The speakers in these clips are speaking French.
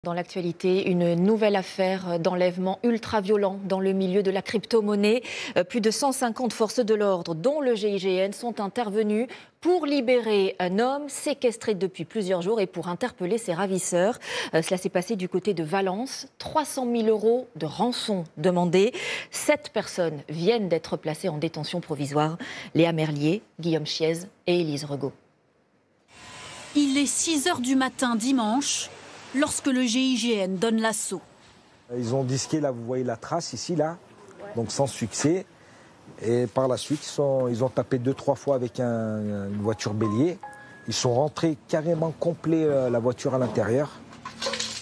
Dans l'actualité, une nouvelle affaire d'enlèvement ultra-violent dans le milieu de la crypto-monnaie. Plus de 150 forces de l'ordre, dont le GIGN, sont intervenues pour libérer un homme séquestré depuis plusieurs jours et pour interpeller ses ravisseurs. Cela s'est passé du côté de Valence. 300 000 € de rançon demandés. 7 personnes viennent d'être placées en détention provisoire. Léa Merlier, Guillaume Chiez et Élise Regaud. Il est 6 h du matin dimanche lorsque le GIGN donne l'assaut. Ils ont disqué, là, vous voyez la trace ici, là, donc sans succès. Et par la suite, ils ont tapé 2-3 fois avec une voiture bélier. Ils sont rentrés carrément complet, la voiture à l'intérieur.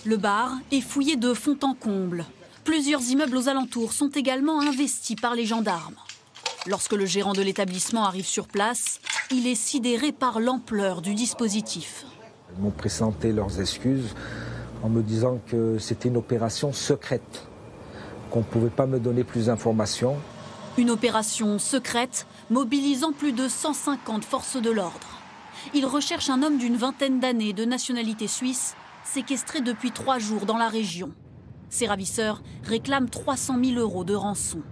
Le bar est fouillé de fond en comble. Plusieurs immeubles aux alentours sont également investis par les gendarmes. Lorsque le gérant de l'établissement arrive sur place, il est sidéré par l'ampleur du dispositif. Ils m'ont présenté leurs excuses en me disant que c'était une opération secrète, qu'on ne pouvait pas me donner plus d'informations. Une opération secrète mobilisant plus de 150 forces de l'ordre. Ils recherchent un homme d'une vingtaine d'années de nationalité suisse, séquestré depuis 3 jours dans la région. Ses ravisseurs réclament 300 000 € de rançon.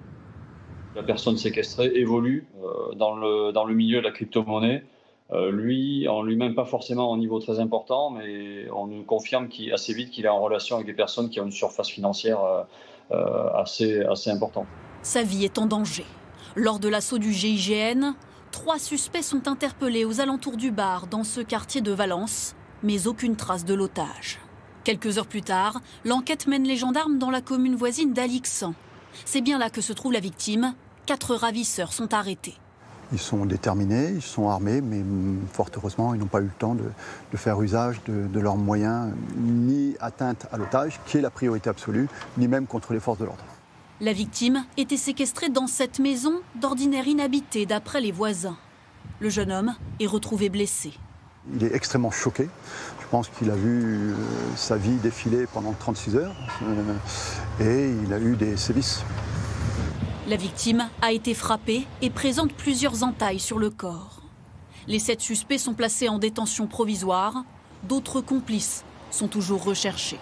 La personne séquestrée évolue dans le milieu de la crypto-monnaie. Lui, en lui-même, pas forcément à un niveau très important, mais on nous confirme assez vite qu'il est en relation avec des personnes qui ont une surface financière assez importante. Sa vie est en danger. Lors de l'assaut du GIGN, 3 suspects sont interpellés aux alentours du bar dans ce quartier de Valence, mais aucune trace de l'otage. Quelques heures plus tard, l'enquête mène les gendarmes dans la commune voisine d'Alixan. C'est bien là que se trouve la victime. 4 ravisseurs sont arrêtés. Ils sont déterminés, ils sont armés, mais fort heureusement, ils n'ont pas eu le temps de faire usage de leurs moyens, ni atteinte à l'otage, qui est la priorité absolue, ni même contre les forces de l'ordre. La victime était séquestrée dans cette maison, d'ordinaire inhabitée d'après les voisins. Le jeune homme est retrouvé blessé. Il est extrêmement choqué. Je pense qu'il a vu sa vie défiler pendant 36 heures et il a eu des sévices. La victime a été frappée et présente plusieurs entailles sur le corps. Les 7 suspects sont placés en détention provisoire. D'autres complices sont toujours recherchés.